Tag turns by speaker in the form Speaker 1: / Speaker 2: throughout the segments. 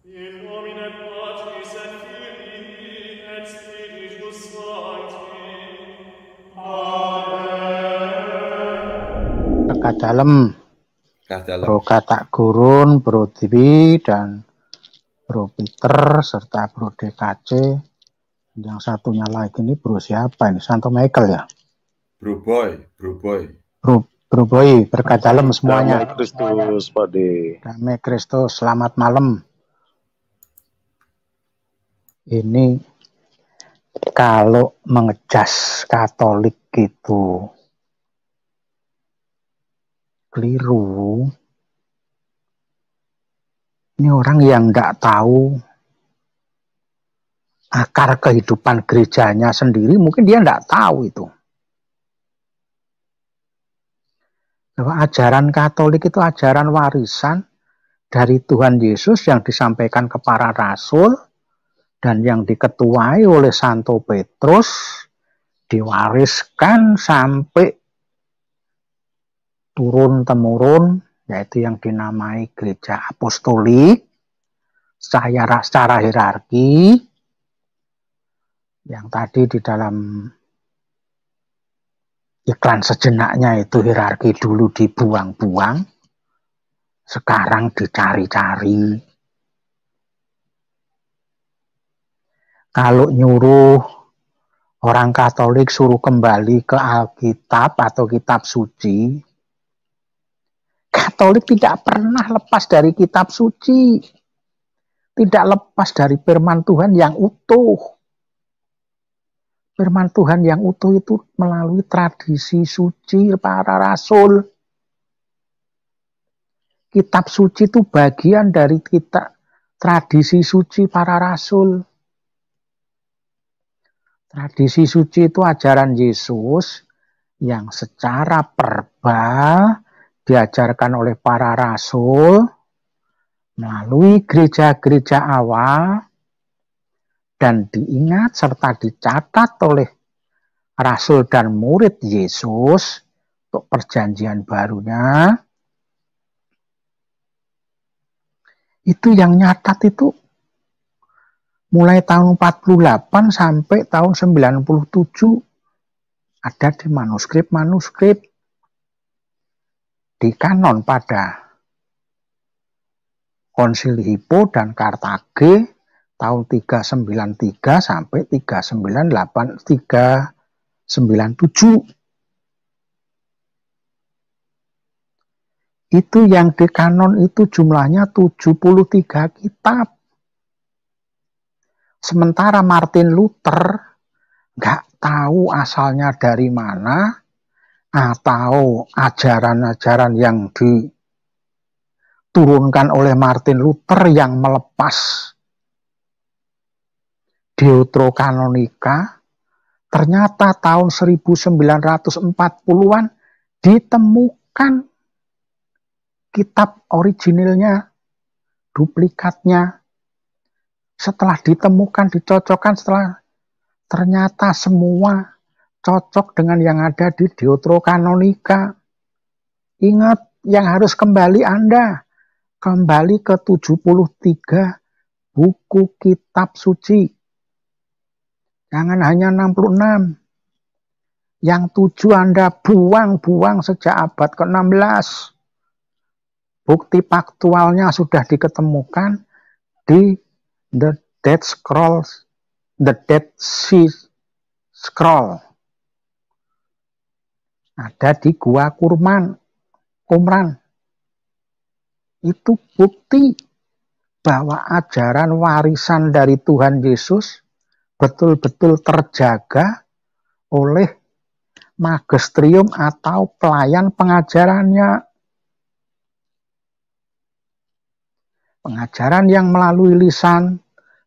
Speaker 1: In nomine Patris et Filii et Spiritus Sancti.
Speaker 2: Kakak Dalem,
Speaker 3: Dalam.
Speaker 2: Bro Katak Gurun, Bro Dwi, dan Bro Peter, serta Bro DKC. Yang satunya lagi ini Bro siapa ini? Santo Michael ya?
Speaker 3: Bro Boy.
Speaker 2: Bro Boy, berkat Dalem semuanya.
Speaker 4: Damai Kristus, Pak D.
Speaker 2: Damai Kristus, selamat malam. Ini kalau mengejas Katolik gitu keliru. Ini orang yang nggak tahu akar kehidupan gerejanya sendiri, mungkin dia nggak tahu itu. Bahwa ajaran Katolik itu ajaran warisan dari Tuhan Yesus yang disampaikan ke para rasul dan yang diketuai oleh Santo Petrus, diwariskan sampai turun-temurun, yaitu yang dinamai gereja apostolik secara hierarki, yang tadi di dalam iklan sejenaknya itu hierarki dulu dibuang-buang, sekarang dicari-cari. Kalau nyuruh orang Katolik suruh kembali ke Alkitab atau kitab suci, Katolik tidak pernah lepas dari kitab suci, tidak lepas dari firman Tuhan yang utuh. Firman Tuhan yang utuh itu melalui tradisi suci para rasul. Kitab suci itu bagian dari tradisi suci para rasul. Tradisi suci itu ajaran Yesus yang secara verbal diajarkan oleh para rasul melalui gereja-gereja awal dan diingat serta dicatat oleh rasul dan murid Yesus untuk perjanjian barunya. Itu yang nyatat itu mulai tahun 48 sampai tahun 97 ada di manuskrip di kanon pada Konsili Hippo dan Kartage tahun 393 sampai 397. Itu yang di kanon itu jumlahnya 73 kitab. Sementara Martin Luther nggak tahu asalnya dari mana, atau ajaran-ajaran yang diturunkan oleh Martin Luther yang melepas Deuterokanonika, ternyata tahun 1940-an ditemukan kitab originalnya, duplikatnya. Setelah ditemukan, dicocokkan, ternyata semua cocok dengan yang ada di Deuterokanonika. Ingat, yang harus kembali Anda, kembali ke 73 buku kitab suci. Jangan hanya 66. Yang 7 Anda buang-buang sejak abad ke-16. Bukti faktualnya sudah diketemukan di The Dead Sea Scroll. Ada di Gua Qumran. Itu bukti bahwa ajaran warisan dari Tuhan Yesus betul-betul terjaga oleh magisterium atau pelayan pengajarannya. Pengajaran yang melalui lisan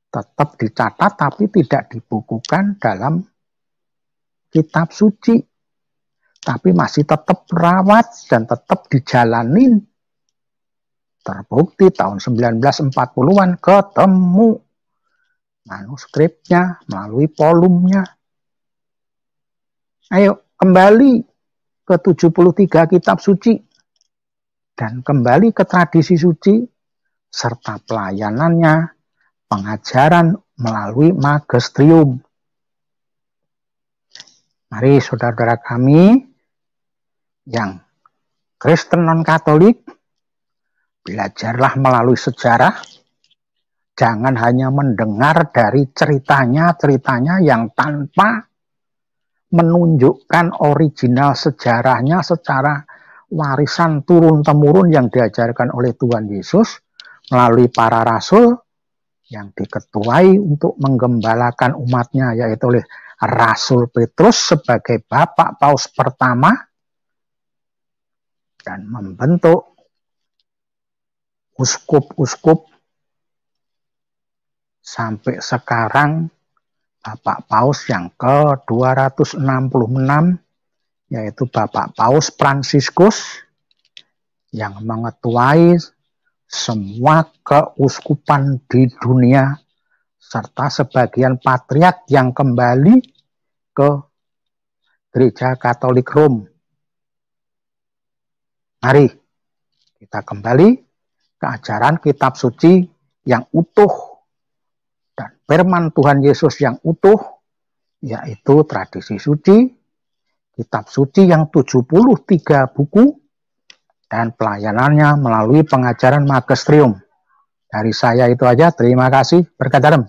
Speaker 2: tetap dicatat tapi tidak dibukukan dalam kitab suci. Tapi masih tetap rawat dan tetap dijalanin. Terbukti tahun 1940-an ketemu manuskripnya melalui volumenya. Ayo kembali ke 73 kitab suci dan kembali ke tradisi suci serta pelayanannya, pengajaran melalui magisterium. Mari saudara-saudara kami yang Kristen non-Katolik, belajarlah melalui sejarah. Jangan hanya mendengar dari ceritanya yang tanpa menunjukkan original sejarahnya secara warisan turun-temurun yang diajarkan oleh Tuhan Yesus melalui para rasul yang diketuai untuk menggembalakan umatnya, yaitu oleh Rasul Petrus sebagai Bapak Paus pertama dan membentuk uskup-uskup sampai sekarang Bapak Paus yang ke-266, yaitu Bapak Paus Fransiskus yang mengetuai semua keuskupan di dunia serta sebagian patriark yang kembali ke Gereja Katolik Rom. Mari kita kembali ke ajaran kitab suci yang utuh dan firman Tuhan Yesus yang utuh, yaitu tradisi suci, kitab suci yang 73 buku, dan pelayanannya melalui pengajaran magisterium. Dari saya itu aja, terima kasih, berkat dalam.